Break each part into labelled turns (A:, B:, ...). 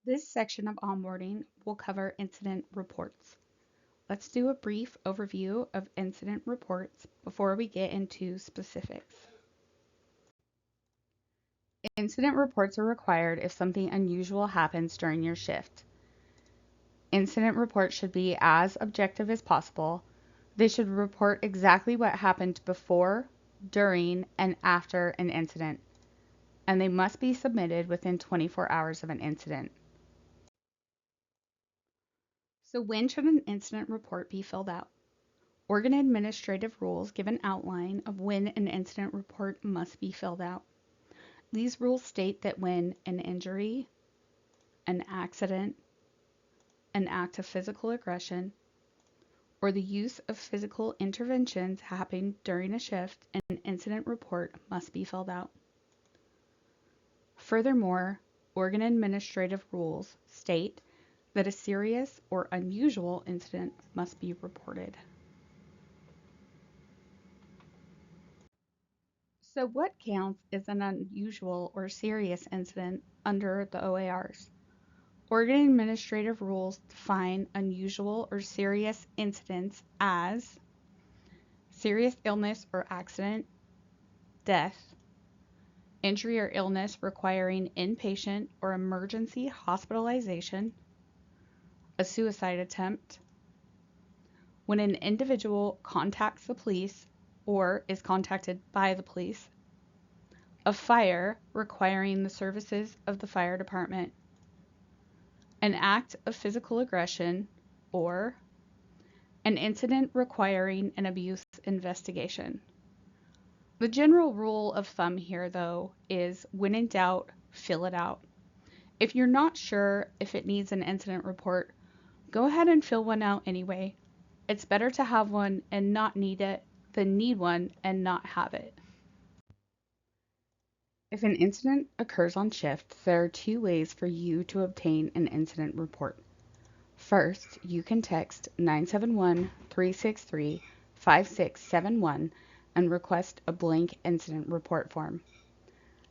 A: This section of onboarding will cover incident reports. Let's do a brief overview of incident reports before we get into specifics. Incident reports are required if something unusual happens during your shift. Incident reports should be as objective as possible. They should report exactly what happened before, during, and after an incident, and they must be submitted within 24 hours of an incident. So when should an incident report be filled out? Oregon administrative rules give an outline of when an incident report must be filled out. These rules state that when an injury, an accident, an act of physical aggression, or the use of physical interventions happen during a shift, an incident report must be filled out. Furthermore, Oregon administrative rules state that a serious or unusual incident must be reported. So what counts as an unusual or serious incident under the OARs? Oregon administrative rules define unusual or serious incidents as serious illness or accident, death, injury or illness requiring inpatient or emergency hospitalization, a suicide attempt, when an individual contacts the police or is contacted by the police, a fire requiring the services of the fire department, an act of physical aggression, or an incident requiring an abuse investigation. The general rule of thumb here, though, is when in doubt, fill it out. If you're not sure if it needs an incident report, go ahead and fill one out anyway. It's better to have one and not need it than need one and not have it. If an incident occurs on shift, there are two ways for you to obtain an incident report. First, you can text 971-363-5671 and request a blank incident report form.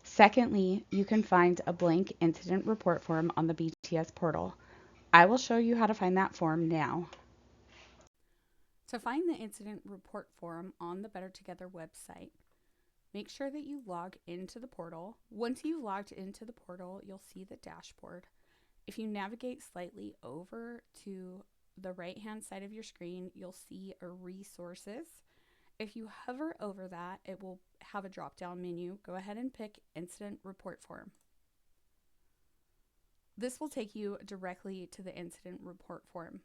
A: Secondly, you can find a blank incident report form on the BTS portal. I will show you how to find that form now. To find the incident report form on the Better Together website, make sure that you log into the portal. Once you've logged into the portal, you'll see the dashboard. If you navigate slightly over to the right-hand side of your screen, you'll see a resources. If you hover over that, it will have a drop-down menu. Go ahead and pick Incident Report Form. This will take you directly to the incident report form.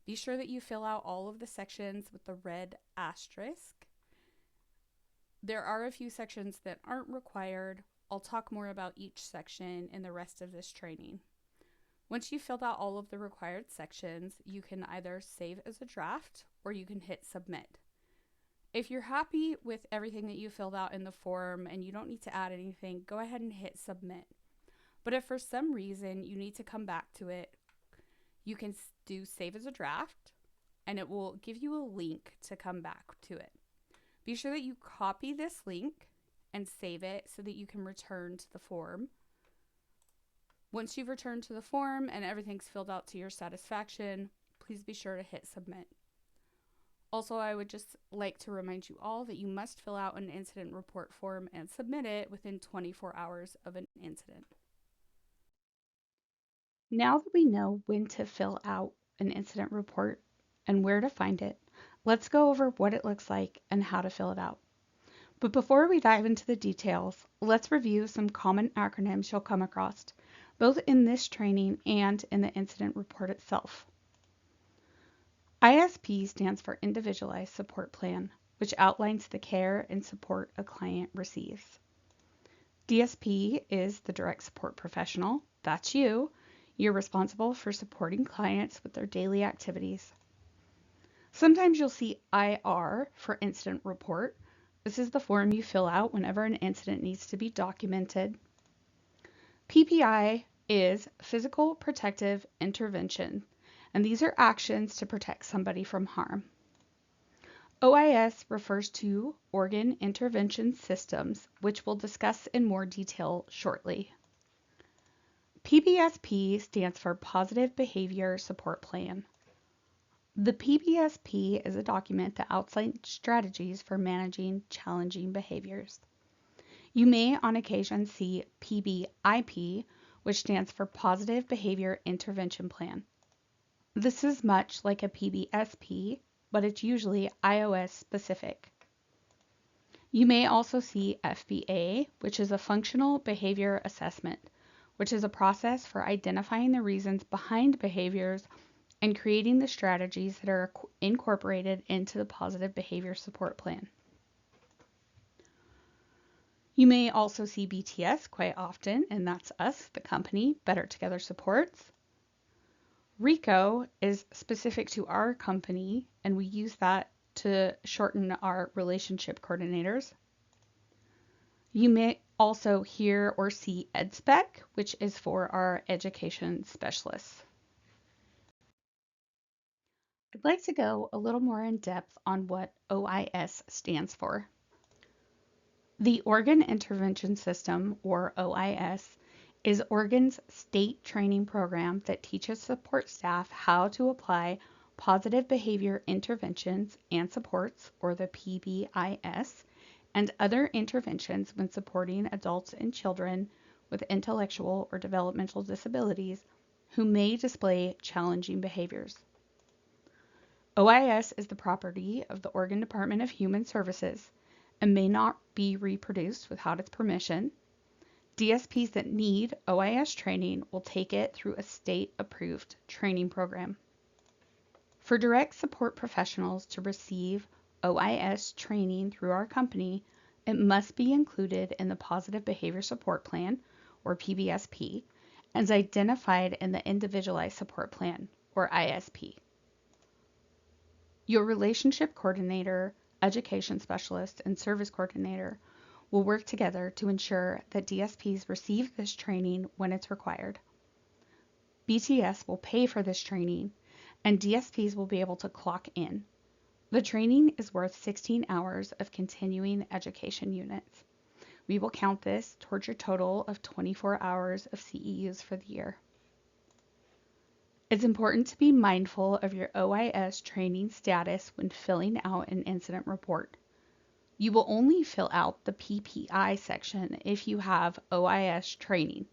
A: Be sure that you fill out all of the sections with the red asterisk. There are a few sections that aren't required. I'll talk more about each section in the rest of this training. Once you've filled out all of the required sections, you can either save as a draft or you can hit submit. If you're happy with everything that you filled out in the form and you don't need to add anything, go ahead and hit submit. But if for some reason you need to come back to it, you can do save as a draft and it will give you a link to come back to it. Be sure that you copy this link and save it so that you can return to the form. Once you've returned to the form and everything's filled out to your satisfaction, please be sure to hit submit. Also, I would just like to remind you all that you must fill out an incident report form and submit it within 24 hours of an incident. Now that we know when to fill out an incident report and where to find it, let's go over what it looks like and how to fill it out. But before we dive into the details, let's review some common acronyms you'll come across, both in this training and in the incident report itself. ISP stands for Individualized Support Plan, which outlines the care and support a client receives. DSP is the direct support professional. That's you. You're responsible for supporting clients with their daily activities. Sometimes you'll see IR for incident report. This is the form you fill out whenever an incident needs to be documented. PPI is Physical Protective Intervention, and these are actions to protect somebody from harm. OIS refers to Organ Intervention Systems, which we'll discuss in more detail shortly. PBSP stands for Positive Behavior Support Plan. The PBSP is a document that outlines strategies for managing challenging behaviors. You may on occasion see PBIP, which stands for Positive Behavior Intervention Plan. This is much like a PBSP, but it's usually iOS specific. You may also see FBA, which is a Functional Behavior Assessment, which is a process for identifying the reasons behind behaviors and creating the strategies that are incorporated into the Positive Behavior Support Plan. You may also see BTS quite often, and that's us, the company, Better Together Supports. RICO is specific to our company, and we use that to shorten our relationship coordinators. You may also hear or see EdSpec, which is for our education specialists. I'd like to go a little more in depth on what OIS stands for. The Oregon Intervention System, or OIS, is Oregon's state training program that teaches support staff how to apply positive behavior interventions and supports, or the PBIS, and interventions interventions when supporting adults and children with intellectual or developmental disabilities who may display challenging behaviors. OIS is the property of the Oregon Department of Human Services and may not be reproduced without its permission. DSPs that need OIS training will take it through a state-approved training program. For direct support professionals to receive OIS training through our company, it must be included in the Positive Behavior Support Plan, or PBSP, and identified in the Individualized Support Plan, or ISP. Your relationship coordinator, education specialist, and service coordinator will work together to ensure that DSPs receive this training when it's required. BTS will pay for this training, and DSPs will be able to clock in. The training is worth 16 hours of continuing education units. We will count this towards your total of 24 hours of CEUs for the year. It's important to be mindful of your OIS training status when filling out an incident report. You will only fill out the PPI section if you have OIS training.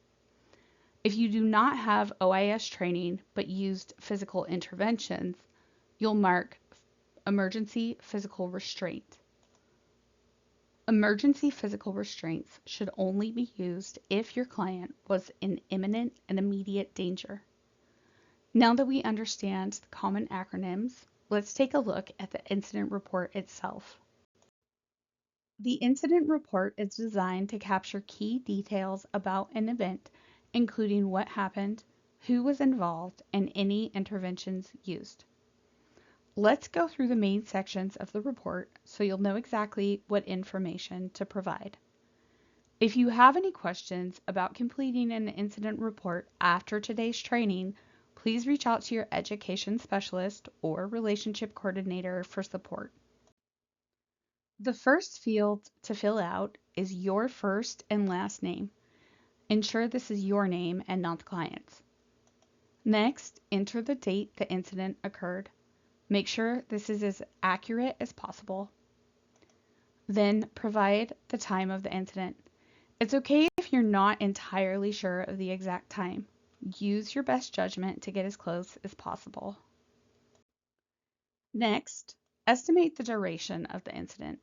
A: If you do not have OIS training but used physical interventions, you'll mark Emergency Physical Restraint. Emergency physical restraints should only be used if your client was in imminent and immediate danger. Now that we understand the common acronyms, let's take a look at the incident report itself. The incident report is designed to capture key details about an event, including what happened, who was involved, and any interventions used. Let's go through the main sections of the report so you'll know exactly what information to provide. If you have any questions about completing an incident report after today's training, please reach out to your education specialist or relationship coordinator for support. The first field to fill out is your first and last name. Ensure this is your name and not the client's. Next, enter the date the incident occurred. Make sure this is as accurate as possible. Then provide the time of the incident. It's okay if you're not entirely sure of the exact time. Use your best judgment to get as close as possible. Next, estimate the duration of the incident.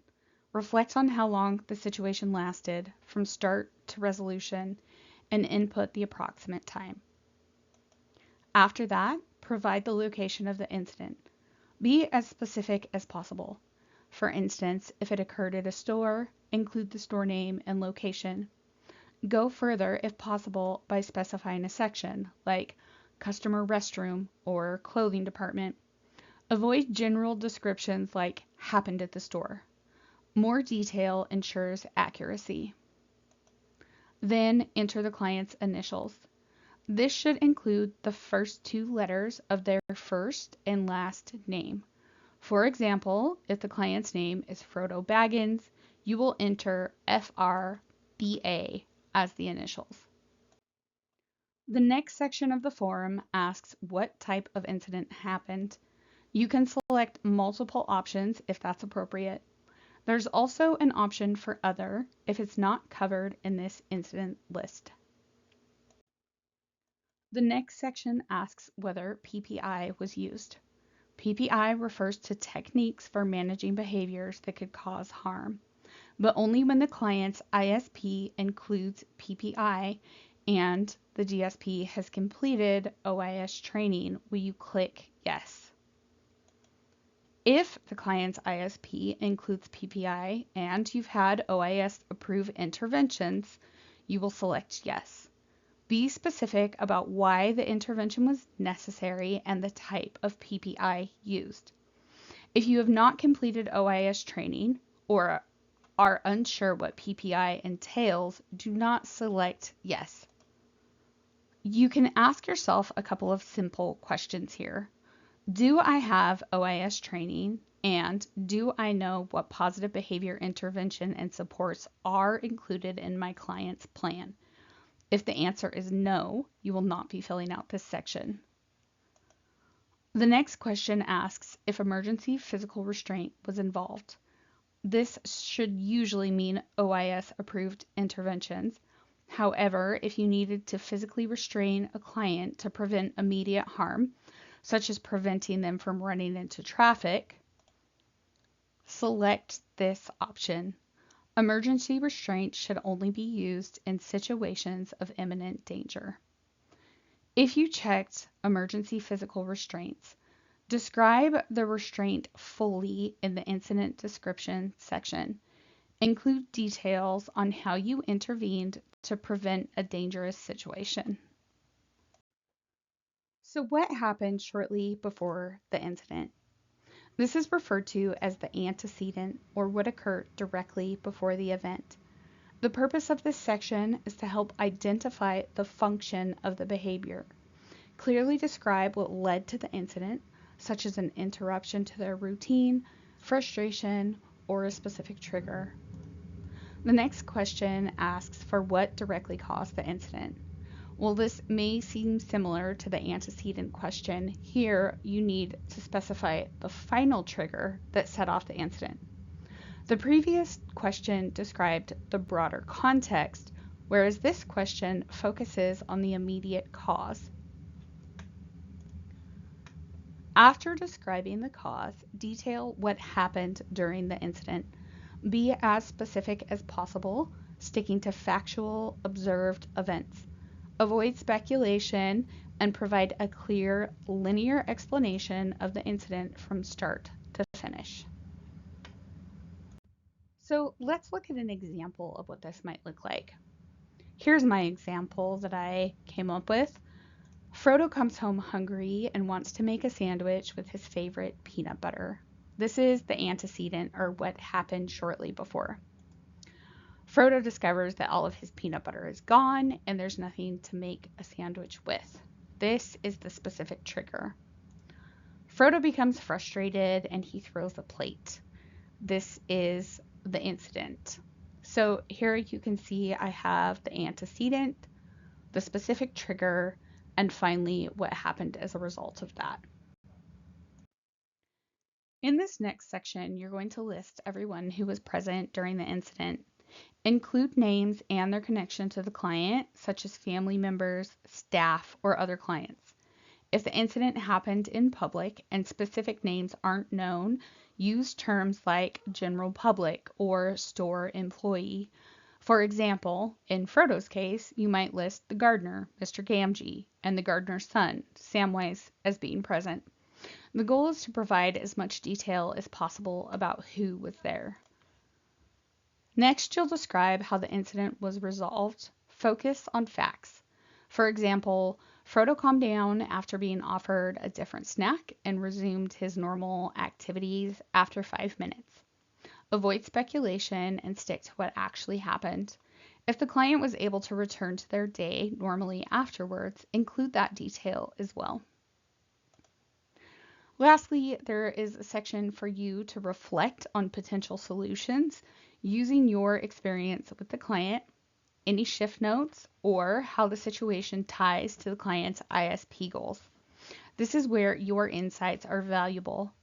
A: Reflect on how long the situation lasted from start to resolution and input the approximate time. After that, provide the location of the incident. Be as specific as possible. For instance, if it occurred at a store, include the store name and location. Go further if possible by specifying a section, like customer restroom or clothing department. Avoid general descriptions like happened at the store. More detail ensures accuracy. Then enter the client's initials. This should include the first two letters of their first and last name. For example, if the client's name is Frodo Baggins, you will enter FRBA as the initials. The next section of the form asks what type of incident happened. You can select multiple options if that's appropriate. There's also an option for other if it's not covered in this incident list. The next section asks whether PPI was used. PPI refers to techniques for managing behaviors that could cause harm, but only when the client's ISP includes PPI and the GSP has completed OIS training will you click yes. If the client's ISP includes PPI and you've had OIS approve interventions, you will select yes. Be specific about why the intervention was necessary and the type of PPI used. If you have not completed OIS training or are unsure what PPI entails, do not select yes. You can ask yourself a couple of simple questions here. Do I have OIS training? And do I know what positive behavior intervention and supports are included in my client's plan? If the answer is no, you will not be filling out this section. The next question asks if emergency physical restraint was involved. This should usually mean OIS approved interventions. However, if you needed to physically restrain a client to prevent immediate harm, such as preventing them from running into traffic, select this option. Emergency restraint should only be used in situations of imminent danger. If you checked emergency physical restraints, describe the restraint fully in the incident description section. Include details on how you intervened to prevent a dangerous situation. So what happened shortly before the incident? This is referred to as the antecedent or what occurred directly before the event. The purpose of this section is to help identify the function of the behavior. Clearly describe what led to the incident, such as an interruption to their routine, frustration, or a specific trigger. The next question asks for what directly caused the incident. While this may seem similar to the antecedent question, here you need to specify the final trigger that set off the incident. The previous question described the broader context, whereas this question focuses on the immediate cause. After describing the cause, detail what happened during the incident. Be as specific as possible, sticking to factual, observed events. Avoid speculation and provide a clear, linear explanation of the incident from start to finish. So let's look at an example of what this might look like. Here's my example that I came up with. Frodo comes home hungry and wants to make a sandwich with his favorite peanut butter. This is the antecedent, or what happened shortly before. Frodo discovers that all of his peanut butter is gone and there's nothing to make a sandwich with. This is the specific trigger. Frodo becomes frustrated and he throws a plate. This is the incident. So here you can see I have the antecedent, the specific trigger, and finally what happened as a result of that. In this next section, you're going to list everyone who was present during the incident. Include names and their connection to the client, such as family members, staff, or other clients. If the incident happened in public and specific names aren't known, use terms like general public or store employee. For example, in Frodo's case, you might list the gardener, Mr. Gamgee, and the gardener's son, Samwise, as being present. The goal is to provide as much detail as possible about who was there. Next, you'll describe how the incident was resolved. Focus on facts. For example, Frodo calmed down after being offered a different snack and resumed his normal activities after 5 minutes. Avoid speculation and stick to what actually happened. If the client was able to return to their day normally afterwards, include that detail as well. Lastly, there is a section for you to reflect on potential solutions using your experience with the client. any shift notes, or how the situation ties to the client's ISP goals. This is where your insights are valuable.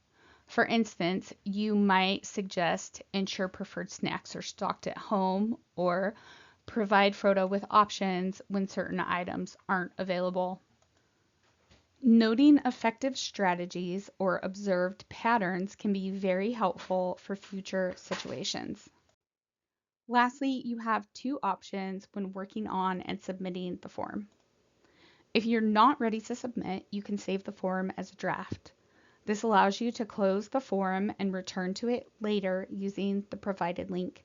A: For instance, you might suggest ensure preferred snacks are stocked at home or provide photo with options when certain items aren't available. Noting effective strategies or observed patterns can be very helpful for future situations. Lastly, you have two options when working on and submitting the form. If you're not ready to submit, you can save the form as a draft. This allows you to close the form and return to it later using the provided link.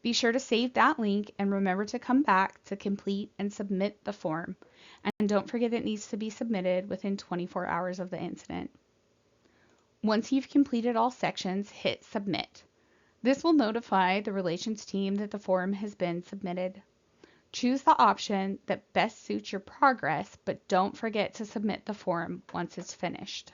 A: Be sure to save that link and remember to come back to complete and submit the form. And don't forget it needs to be submitted within 24 hours of the incident. Once you've completed all sections, hit submit. This will notify the relations team that the form has been submitted. Choose the option that best suits your progress, but don't forget to submit the form once it's finished.